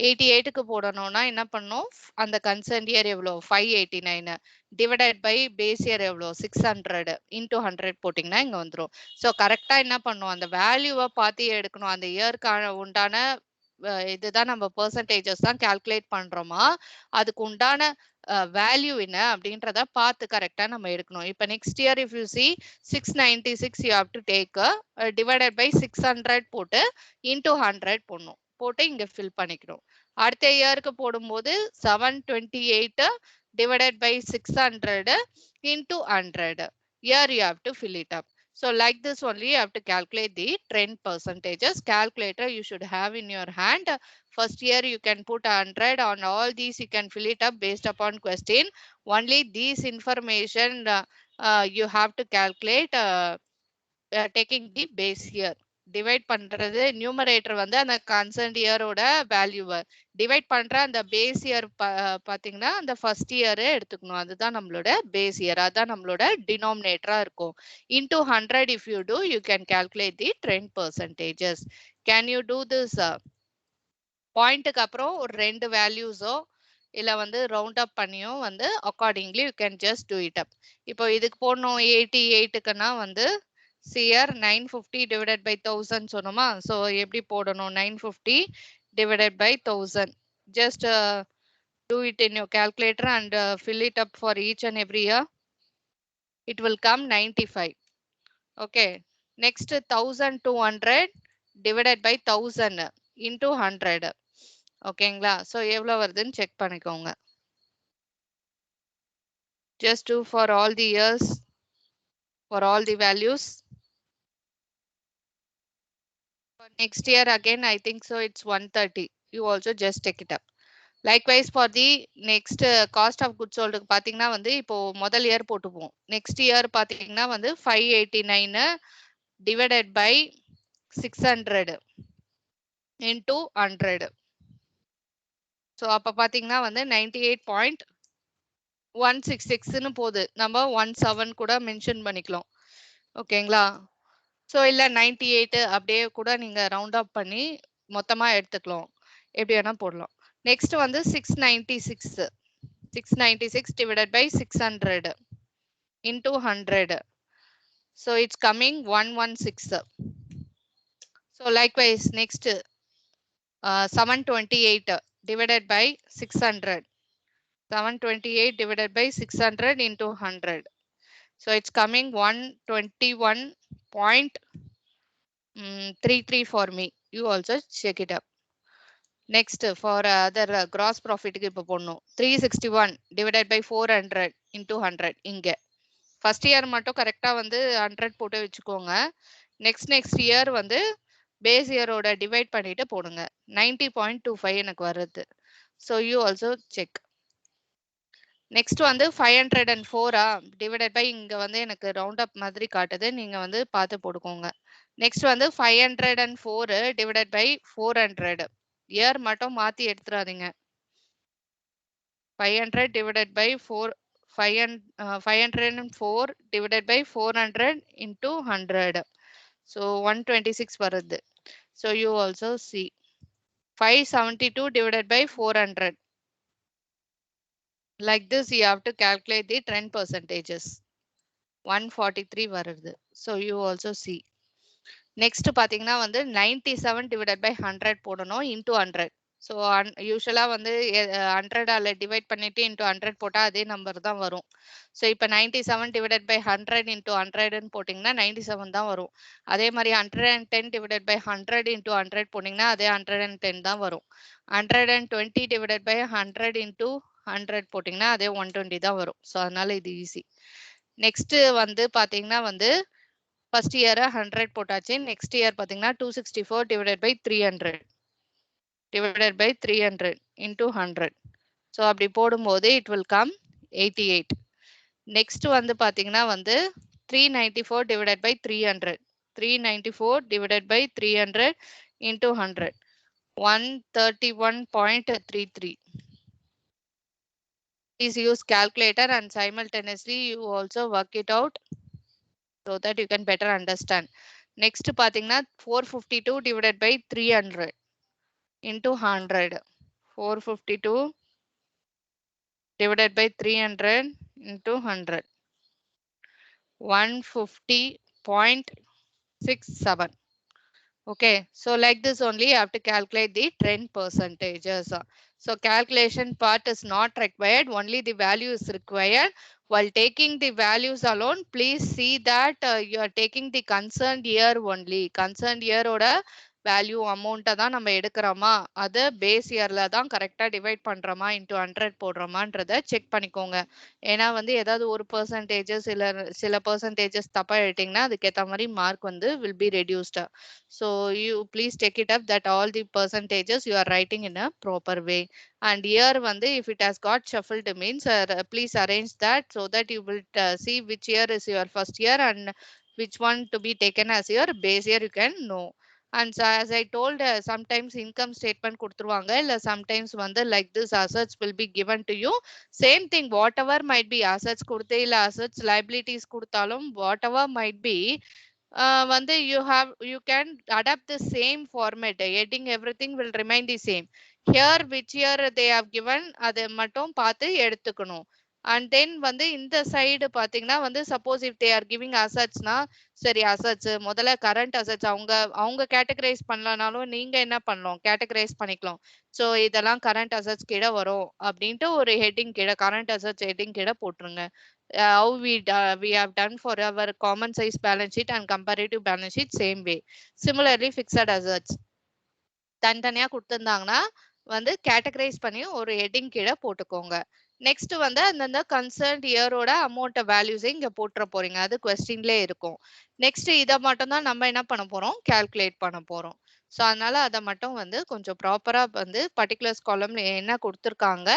88க்கு போடணும்னா என்ன பண்ணணும், அந்த கன்சர்ன் இயர் எவ்வளோ 589 டிவைடட் பை பேஸ் இயர் எவ்வளோ 600 இன்டூ 100 போட்டிங்கன்னா இங்கே வந்துடும். ஸோ கரெக்டாக என்ன பண்ணும், அந்த வேல்யூவை பார்த்து எடுக்கணும். அந்த இயர்க்கான உண்டான இதுதான் நம்ம பெர்சன்டேஜஸ் தான் கால்குலேட் பண்றோமா, அதுக்கு உண்டான வேல்யூ என்ன அப்படின்றத பார்த்து கரெக்டா நம்ம எடுக்கணும். இப்போ next year if you see 696 you have to take divided by 600 போட்டு இன்டூ 100 போடணும், போட்டு இங்க ஃபில் பண்ணிக்கணும். அடுத்த இயருக்கு போடும்போது 728 divided by 600 into 100. Here you have to fill it up. So like this only you have to calculate the trend percentages. Calculator you should have in your hand. First year you can put 100 on all these, you can fill it up based upon question. Only these information you have to calculate taking the base year. Divide பண்றது numerator வந்து அந்த concerned இயரோட வேல்யூவை divide பண்ற அந்த base year பாத்தீங்கன்னா அந்த first year எடுத்துக்கணும், அதுதான் நம்மளோட பேஸ் இயர், அதான் நம்மளோட டினாமினேட்டரா இருக்கும். Into 100 if you do you can calculate the trend percentages. Can you do this? பாயிண்ட்டுக்கு அப்புறம் ஒரு 2 வேல்யூஸோ இல்ல வந்து ரவுண்ட் அப் பண்ணியும் வந்து accordingly you can just do it up. இப்போ இதுக்கு போடணும் 88க்குன்னா வந்து CR 950 divided by 1000 சொன்னோமா, ஸோ எப்படி போடணும் 950 divided by 1000. Just do it in your calculator and fill it up for each and every year. It will come 95. Okay. Next 1200 divided by 1000 into 100. ஓகேங்களா, so எவ்வளோ வருதுன்னு செக் பண்ணிக்கோங்க. Just do for all the years, for all the values. Next year again, I think so it's 130. You also just take it up. Likewise for the next cost of goods sold பாத்தீங்கன்னா வந்து இப்போ முதல் year போட்டுப்போம். Next year பாத்தீங்கன்னா வந்து 589 divided by 600 into 100. So அப்ப பாத்தீங்கன்னா வந்து 98.166ன்னு போகுது. நம்ம 17 கூட மென்ஷன் பண்ணிக்கலாம். ஓகேங்களா? ஸோ இல்ல 98 அப்படியே கூட நீங்க ரவுண்ட் அப் பண்ணி மொத்தமா எடுத்துக்கலாம். எப்படி வேணா போடலாம். நெக்ஸ்ட் வந்து 696. 696 divided by 600 into 100. So it's coming 116. So likewise next 728 divided by 600. 728 divided by 600 into 100. So it's coming 121.33 for me. You also check it up. Next for other gross profit க்கு இப்ப போடணும். 361 divided by 400 into 100 இங்க. First year மட்டும் கரெக்டா வந்து 100 போட்டு வச்சுக்கோங்க. Next year வந்து பேஸ் இயரோட டிவைட் பண்ணிட்டு போடுங்க. 90.25 எனக்கு வருது. So you also check. Next வந்து 504 டிவைடட் பை இங்க வந்து எனக்கு ரவுண்ட் அப் மாதிரி காட்டுது. நீங்க வந்து பார்த்து போட்டுக்கோங்க. நெக்ஸ்ட் வந்து 504 டிவைடட் பை 400. இயர் மட்டும் மாத்தி எடுத்துறாதீங்க. 500 divided by 504 divided by 400 into 100. So 126 வருது. So you also see 572 divided by 400. Like this you have to calculate the trend percentages. 143 வருது. So you also see. Next பாத்தீங்கன்னா வந்து 97 divided by 100 போடணும் into 100. So யூஸ்வலா வந்து 100ஆல divide பண்ணிட்டு into 100 போட்டா அதே நம்பர் தான் வரும். ஸோ இப்போ 97 டிவைடட் பை 100 இன்டூ 100ன்னு போட்டிங்கன்னா 97 தான் வரும். அதே மாதிரி 110 டிவைடட் பை 100 இன்டூ 100 போட்டிங்கன்னா அதே 110 தான் வரும். 120 டிவைடட் பை 100 இன்டூ 100 போட்டிங்கன்னா அதே 120 தான் வரும். ஸோ அதனால இது ஈஸி. நெக்ஸ்ட் வந்து பாத்தீங்கன்னா வந்து ஃபர்ஸ்ட் இயர் 100 போட்டாச்சு. நெக்ஸ்ட் இயர் பாத்தீங்கன்னா 264 divided by 300 divided by 300 into 100. So அப்படி போடும்போது it will come 88. Next வந்து பாத்தீங்கன்னா வந்து 394 divided by 300. 394 divided by 300 into 100. 131.33. Please use calculator and simultaneously you also work it out so that you can better understand. Next பாத்தீங்கன்னா 452 divided by 300 into 100. 452 divided by 300 into 100. 150.67. Okay, so like this only you have to calculate the trend percentages. So calculation part is not required, only the value is required. While taking the values alone, please see that you are taking the concerned year only. Concerned year oda value அமௌண்ட்டை தான் நம்ம எடுக்கிறோமா, அதை base இயர்ல தான் கரெக்டாக divide பண்ணுறோமா into 100 போடுறோமான்றதை check பண்ணிக்கோங்க. ஏன்னா வந்து ஏதாவது ஒரு பர்சன்டேஜஸ் இல்லை சில பர்சன்டேஜஸ் தப்பாக எடுத்தீங்கன்னா அதுக்கேற்ற மாதிரி மார்க் வந்து வில் பி ரெடியூஸ்டா. So you please take it up that all the percentages you are writing in a proper way. And year வந்து if it has got shuffled means please arrange that so that you will see which year is your first year and which one to be taken as your base year you can know. And so as I told, sometimes income statement கொடுத்துருவாங்க, இல்ல sometimes வந்து like this assets will be given to you. Same thing, whatever might be assets கொடுத்தே இல்ல assets liabilities கொடுத்தாலும் whatever might be வந்து you can adapt the same format. Heading everything will remain the same. Here which year they have given அதை மட்டும் பார்த்து எடுத்துக்கணும். And then வந்து இந்த சைடு பாத்தீங்கன்னா வந்து suppose if they are giving அசட்ஸ்னா சரி அசட்ஸ் முதல்ல கரண்ட் அசட்ஸ் அவங்க கேட்டகரைஸ் பண்ணலனாலும் நீங்க என்ன பண்ணலாம் கேட்டகரைஸ் பண்ணிக்கலாம். ஸோ இதெல்லாம் கரண்ட் அசட்ஸ் கீழே வரும் அப்படின்ட்டு ஒரு ஹெட்டிங் கீழே கரண்ட் அசட்ஸ் ஹெட்டிங் கீழே போட்டுருங்க. How we have done for our common size balance sheet and comparative balance sheet same way. Similarly fixed assets தனித்தனியா கொடுத்திருந்தாங்கன்னா வந்து கேட்டகரைஸ் பண்ணி ஒரு ஹெட்டிங் கீழே போட்டுக்கோங்க. நெக்ஸ்ட் வந்து அந்தந்த கன்சர்ன்ட் இயரோட அமௌண்ட் வேல்யூஸை இங்க போட்டுற போறீங்க, அது கொஸ்டின்ல இருக்கும். நெக்ஸ்ட் இதை மட்டும் தான் நம்ம என்ன பண்ண போறோம் கால்குலேட் பண்ண போறோம். ஸோ அதனால அத மட்டும் வந்து கொஞ்சம் ப்ராப்பரா வந்து பர்ட்டிகுலர்ஸ் காலம்ல என்ன குடுத்துருக்காங்க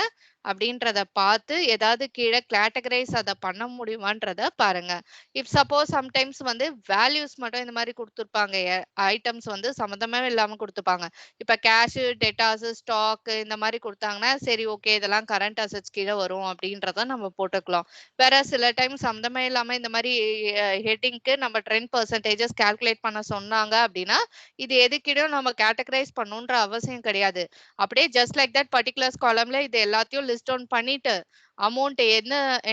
அப்படின்றத பார்த்து ஏதாவது கீழ கேட்டகரைஸ் அத பண்ண முடியுமான்றத பாருங்க. இஃப் சப்போஸ் சம்டைம்ஸ் வந்து வேல்யூஸ் மட்டும் இந்த மாரி குடுத்துருப்பாங்க. ஐட்டம்ஸ் வந்து சம்மந்தமே இல்லாம குடுத்துருப்பாங்க. இப்ப கேஷ், டெட்டாஸ், ஸ்டாக் இந்த மாரி குடுத்தாங்கன்னா, சரி ஓகே இதெல்லாம் கரண்ட் அசெட்ஸ் கீழ வரும் அப்படின்றத நம்ம போட்டுக்கலாம். வேற சில டைம் சம்மந்தமே இல்லாம இந்த மாரி ஹெட்டிங்க்கு நம்ம ட்ரெண்ட் பெர்சன்டேஜஸ் கால்குலேட் பண்ண சொன்னாங்க அப்படின்னா, இது எதுக்கிடும் நம்ம கேட்டகரைஸ் பண்ணணுன்ற அவசியம் கிடையாது. அப்படியே ஜஸ்ட் லைக் தட் பர்ட்டிகுலர்ஸ் காலம்ல இது எல்லாத்தையும் லிஸ்ட் டவுன் பண்ணிட்டு, அமௌண்ட்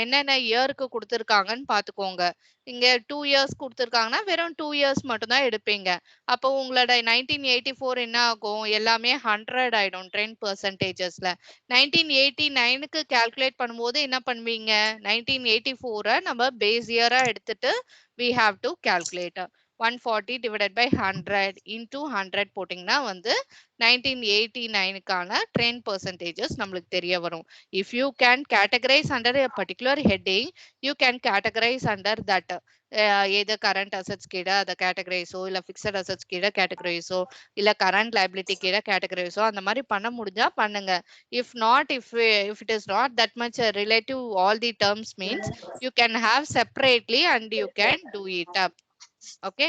என்னென்ன இயருக்கு குடுத்துருக்காங்கன்னு பார்த்துக்கோங்க. இங்க 2 இயர்ஸ் குடுத்துருக்காங்கன்னா, வெறும் 2 இயர்ஸ் மட்டும் தான் எடுப்பீங்க. அப்போ உங்களோட 1984 என்ன ஆகும்? எல்லாமே 100 ஆயிடும் ட்ரெண்ட் பெர்சன்டேஜஸ்ல. 1989க்கு கால்குலேட் பண்ணும்போது என்ன பண்ணுவீங்க? 1984 நம்ம பேஸ் இயரா எடுத்துட்டு we have to calculate 140 divided by 100 into 100 போட்டிங்கன்னா வந்து 1989க்கான ட்ரெண்ட் பெர்சன்டேஜஸ் நம்மளுக்கு தெரிய வரும். If you can categorize under a particular heading, you can categorize under that. either current assets கீழ அதை கேட்டகரைஸோ இல்ல ஃபிக்ஸட் அசெட்ஸ் கீழ கேட்டகரைஸோ இல்ல கரண்ட் liability கீழ கேட்டகரைஸோ அந்த மாதிரி பண்ண முடிஞ்சா பண்ணுங்க. If not, if it is not that much relative all the terms means you can have separately and you can do it up. Okay.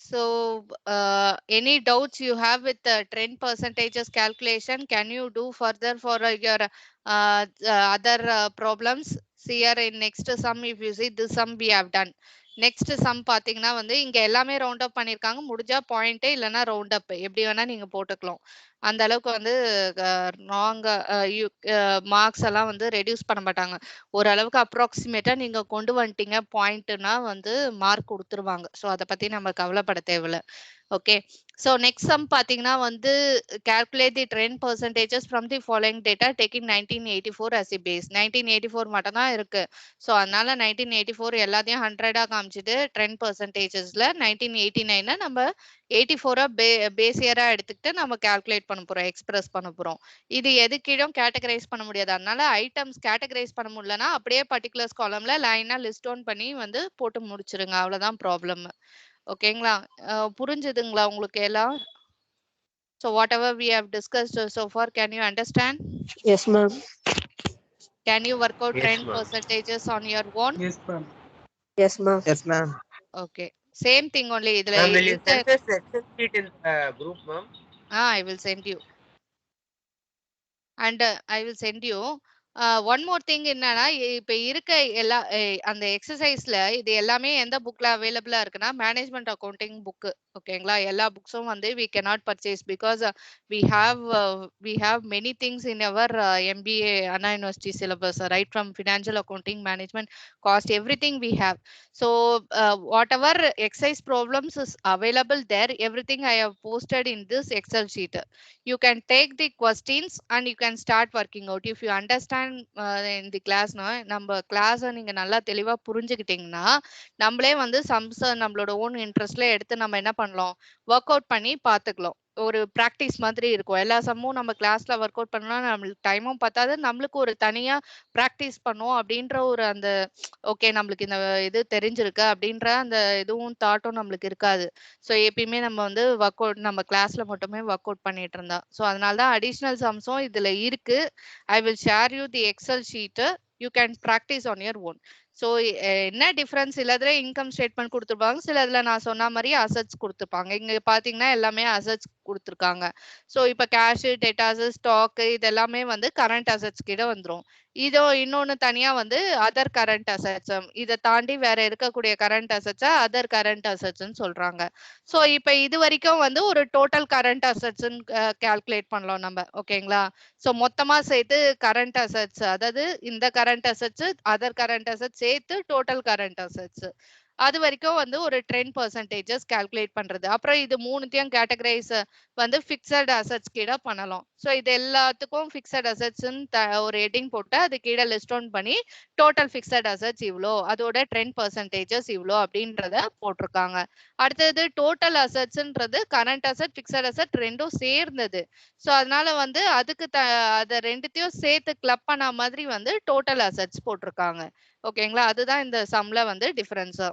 So any doubts you have with the trend percentages calculation, can you do further for your other problems? See here in next sum, if you see this sum we have done. Next sum பாத்தீங்கன்னா வந்து இங்க எல்லாமே round up பண்ணிருக்காங்க. முடிஞ்சா point இல்லைன்னா round up எப்படி வேணா நீங்க போட்டுக்கலாம். அந்த அளவுக்கு வந்து ராங் மார்க்ஸ் எல்லாம் வந்து ரெடியூஸ் பண்ண மாட்டாங்க. ஓரளவுக்கு அப்ராக்சிமேட்டா நீங்க கொண்டு வந்துட்டீங்க பாயிண்ட்னா வந்து மார்க் கொடுத்துருவாங்க. ஸோ அதை பத்தி நம்ம கவலைப்பட தேவையில்ல. ஓகே. ஸோ நெக்ஸ்ட் சம் பார்த்தீங்கன்னா வந்து calculate the trend percentages from the following data taking 1984 as a base. 1984 மட்டும் தான் இருக்கு. ஸோ அதனால 1984 எல்லாத்தையும் 100ஆ காமிச்சிட்டு ட்ரெண்ட் பர்சன்டேஜஸ்ல 1989 நம்ம 84ஆ பேஸ் இயரா எடுத்துக்கிட்டு நம்ம கால்குலேட் பண்ண போறோம், எக்ஸ்பிரஸ் பண்ண போறோம். இது எதுக்கிடும் கேட்டகரைஸ் பண்ண முடியாது. அதனால ஐட்டம்ஸ் கேட்டகரைஸ் பண்ண முடியலன்னா அப்படியே பர்ட்டிகுலர்ஸ் காலம்ல லைனா லிஸ்ட் டவுன் பண்ணி வந்து போட்டு முடிச்சிருங்க. அவ்வளவுதான் ப்ராப்ளம். ஓகேங்களா? புரிஞ்சுதுங்களா உங்களுக்கு எல்லாம்? So whatever we have discussed so far, can you understand? Yes, ma'am. Can you work out Yes, trend ma'am. percentages on your own? Yes, ma'am. Yes, ma'am. Yes, ma'am. Okay. Same thing only. இதுல Ma'am, will you இருக்க send us Excel sheet in the group, ma'am? I will send you. And I will send you. One more thing என்னன்னா இப்ப இருக்க எல்லா அந்த எக்ஸசைஸ்ல இது எல்லாமே எந்த புக்ல அவைலபிளா இருக்குன்னா மேனேஜ்மெண்ட் அக்கவுண்டிங் புக். ஓகேங்களா? எல்லா புக்ஸும் வந்து we cannot purchase because we have many things in our MBA Anna University syllabus, right from financial accounting, management, cost, everything we have. So whatever exercise problems is available there, everything I have posted in this Excel sheet. You can take the questions and you can start working out. If you understand in the class நம்ம class நீங்க நல்லா தெளிவா புரிஞ்சுக்கிட்டீங்கன்னா நம்மளே வந்து sums நம்மளோட own இன்ட்ரெஸ்ட்ல எடுத்து நம்ம என்ன பண்ணலாம், ஒர்க் அவுட் பண்ணி பார்த்துக்கலாம். ஒரு பிராக்டிஸ் மாதிரி இருக்கும். எல்லா சம்மும் நம்ம கிளாஸ்ல ஒர்க் அவுட் பண்ணா நம்மளுக்கு டைமும் பத்தாது. நம்மளுக்கு ஒரு தனியா பிராக்டிஸ் பண்ணுவோம் அப்படின்ற ஒரு அந்த ஓகே நம்மளுக்கு இந்த இது தெரிஞ்சிருக்கு அப்படின்ற அந்த இதுவும் தாட்டும் நம்மளுக்கு இருக்காது. ஸோ எப்பயுமே நம்ம வந்து ஒர்க் அவுட் நம்ம கிளாஸ்ல மட்டுமே ஒர்க் அவுட் பண்ணிட்டு இருந்தா. ஸோ அதனால தான் அடிஷ்னல் சம்ஸும் இதுல இருக்கு. I will share you the Excel sheet. You can practice on your own. So என்ன டிஃபரன்ஸ் இல்லாத இன்கம் ஸ்டேட்மெண்ட் கொடுத்துருப்பாங்க, சில இதுல நான் சொன்ன மாதிரி அசட்ஸ் கொடுத்துருப்பாங்க. இங்க பாத்தீங்கன்னா எல்லாமே அசட்ஸ் கொடுத்துருக்காங்க. ஸோ இப்ப கேஷ், டெட்டாஸ், ஸ்டாக் இது எல்லாமே வந்து கரண்ட் அசட்ஸ் கிட்ட வந்துரும். இதோ இன்னொன்னு தனியா வந்து அதர் கரண்ட் அசட்ஸ். இதை தாண்டி வேற இருக்கக்கூடிய கரண்ட் அசட்ஸை அதர் கரண்ட் அசட்ஸ்ன்னு சொல்றாங்க. ஸோ இப்ப இது வரைக்கும் வந்து ஒரு டோட்டல் கரண்ட் அசட்ஸ்ன்னு கால்குலேட் பண்ணலாம் நம்ம. ஓகேங்களா? ஸோ மொத்தமா சேர்த்து கரண்ட் அசட்ஸ், அதாவது இந்த current assets other current assets சேர்த்து டோட்டல் கரண்ட் அசட்ஸ், அது வரைக்கும் வந்து ஒரு ட்ரெண்ட் பர்சன்டேஜஸ் கால்குலேட் பண்றது. அப்புறம் இது மூணுத்தையும் கேட்டகரைஸ் வந்து ஃபிக்ஸட் அசட்ஸ் கீழே பண்ணலாம். ஸோ இது எல்லாத்துக்கும் ஃபிக்ஸட் அசட்ஸ்ன்னு ஒரு ஹெட்டிங் போட்டு அது கீழே லிஸ்ட் டவுன் பண்ணி டோட்டல் ஃபிக்ஸட் அசட்ஸ் இவ்வளோ, அதோட ட்ரெண்ட் பர்சன்டேஜஸ் இவ்வளோ அப்படின்றத போட்டிருக்காங்க. அடுத்தது டோட்டல் அசட்ஸ்ன்றது கரண்ட் அசட், ஃபிக்ஸட் அசட் ரெண்டும் சேர்ந்தது. ஸோ அதனால வந்து அதுக்கு அதை ரெண்டுத்தையும் சேர்த்து கிளப் பண்ண மாதிரி வந்து டோட்டல் அசட்ஸ் போட்டிருக்காங்க. ஓகேங்களா? அதுதான் இந்த சம்ல வந்து டிஃபரன்ஸ்.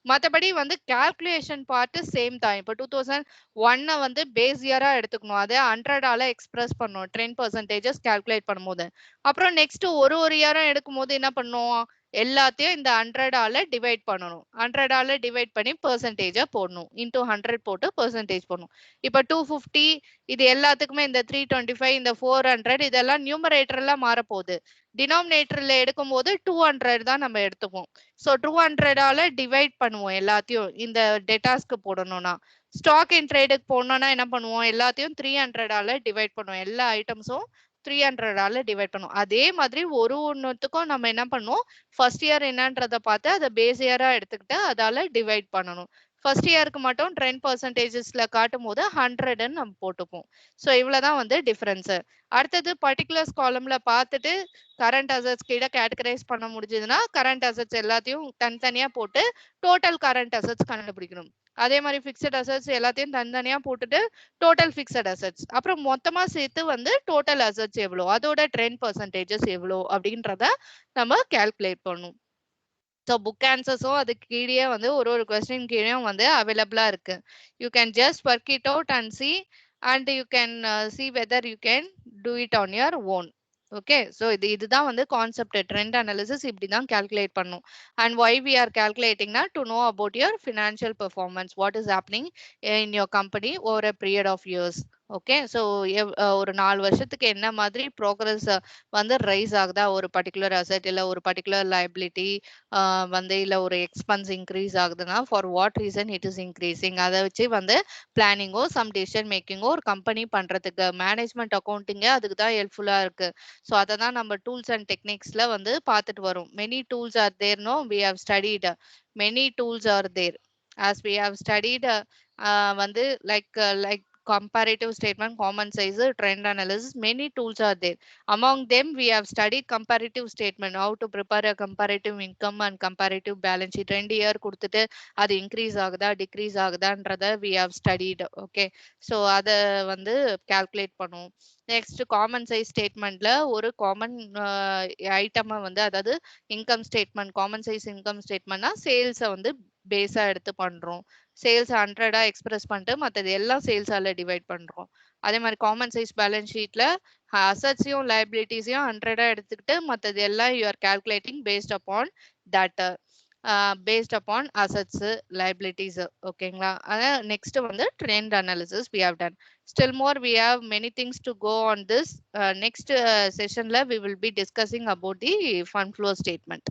மத்தபடி வந்து கால்குலேஷன் பார்ட் சேம் தான். இப்போ 2001 வந்து பேஸ் இயரா எடுத்துக்கணும். அதை 100ஆல எக்ஸ்பிரஸ் பண்ணணும். 10% கால்குலேட் பண்ணும்போது. அப்புறம் நெக்ஸ்ட் ஒரு இயரும் எடுக்கும்போது என்ன பண்ணுவோம்? எல்லாத்தையும் இந்த 100ஆல டிவைட் பண்ணணும். 100ஆல டிவைட் பண்ணி பெர்சன்டேஜா போடணும். இன்டூ 100 போட்டு பெர்சன்டேஜ் போடணும். இப்போ 250 இது எல்லாத்துக்குமே இந்த 325 இந்த 400 இதெல்லாம் நியூமரேட்டர்ல மாறப்போகுது. டினாமினேட்டர்ல எடுக்கும்போது 200 தான் நம்ம எடுத்துப்போம். ஸோ 200ஆல டிவைட் பண்ணுவோம் எல்லாத்தையும் இந்த டேட்டாஸ்க்கு போடணும்னா. ஸ்டாக் இன் ட்ரேடுக்கு போடணும்னா என்ன பண்ணுவோம்? எல்லாத்தையும் 300ஆல டிவைட் பண்ணுவோம். எல்லா ஐட்டம்ஸும் 300ஆல டிவைட் பண்ணுவோம். அதே மாதிரி ஒண்ணுத்துக்கும் நம்ம என்ன பண்ணுவோம்? ஃபர்ஸ்ட் இயர் என்னன்றத பார்த்து அதை பேஸ் இயரா எடுத்துக்கிட்டு அதால டிவைட் பண்ணணும். ஃபர்ஸ்ட் இயருக்கு மட்டும் 10%ல காட்டும் போது 100ன்னு நம்ம போட்டுப்போம். ஸோ இவ்வளவுதான் வந்து டிஃபரன்ஸ். அடுத்தது பர்டிகுலர்ஸ் காலம்ல பார்த்துட்டு கரண்ட் அசட்ஸ் கீழே கேட்டகரைஸ் பண்ண முடிஞ்சதுன்னா கரண்ட் அசட்ஸ் எல்லாத்தையும் தனித்தனியா போட்டு டோட்டல் கரண்ட் அசட்ஸ் கண்டுபிடிக்கணும். அதே மாதிரி பிக்சட் அசட்ஸ் எல்லாத்தையும் தனித்தனியா போட்டுட்டு டோட்டல் பிக்சட் அசட்ஸ் அப்புறம் மொத்தமா சேர்த்து வந்து டோட்டல் அசட்ஸ் எவ்வளோ அதோட 10% எவ்வளோ அப்படின்றத நம்ம கால்குலேட் பண்ணணும். ஸோ புக் ஆன்சர்ஸும் அதுக்கு கீழே வந்து ஒரு கொஸ்டின் கீழேயும் வந்து அவைலபிளா இருக்கு. You can just work it out and see and you can see whether you can do it on your own. Okay, so இதுதான் வந்து கான்செப்ட். ட்ரெண்ட் அனாலிசிஸ் இப்படி தான் கால்குலேட் பண்ணும். அண்ட் ஒய் வி ஆர் கால்குலேட்டிங்னா to know about your financial performance, what is happening in your company over a period of years. Okay, so ஒரு 4 வருஷத்துக்கு என்ன மாதிரி ப்ரோக்ரஸ் வந்து ரைஸ் ஆகுதா ஒரு பர்டிகுலர் அசெட் இல்லை ஒரு பர்டிகுலர் லைபிலிட்டி வந்து இல்லை ஒரு எக்ஸ்பென்ஸ் இன்க்ரீஸ் ஆகுதுன்னா for what reason it is increasing, அதை வச்சு வந்து பிளானிங்கோ சம் டிசிஷன் மேக்கிங்கோ ஒரு கம்பெனி பண்றதுக்கு மேனேஜ்மெண்ட் அக்கௌண்டிங்கே அதுக்கு தான் ஹெல்ப்ஃபுல்லா இருக்கு. ஸோ அதை தான் நம்ம டூல்ஸ் அண்ட் டெக்னிக்ஸ்ல வந்து பார்த்துட்டு வரோம். Many tools are there, no we have studied many tools are there as we have studied வந்து like comparative statement, common size, trend analysis, many tools are there. Among them we have studied comparative statement, how to prepare a comparative income and comparative balance sheet. 2 year கொடுத்துட்டு அது increase ஆகுதா degrees ஆகுதான்றத we have studied. okay, so அத வந்து calculate பண்ணுவோம். Next common size ஸ்டேட்மெண்ட்ல ஒரு common item வந்து அதாவது income statement, common size income ஸ்டேட்மெண்ட்னா சேல்ஸை வந்து பேஸா எடுத்து பண்றோம். சேல்ஸ் 100ஆ எக்ஸ்பிரஸ் பண்ணிட்டு மற்றது எல்லாம் சேல்ஸால டிவைட் பண்றோம். அதே மாதிரி காமன் சைஸ் பேலன்ஸ் ஷீட்ல அசட்ஸையும் லைபிலிட்டிஸையும் 100ஆ எடுத்துக்கிட்டு மற்றது எல்லாம் you are calculating based upon that based upon assets, liabilities. ஓகேங்களா? நெக்ஸ்ட் வந்து trend analysis we have done. Still more we have many things to go on this. Next sessionல we will be discussing about the fund flow statement.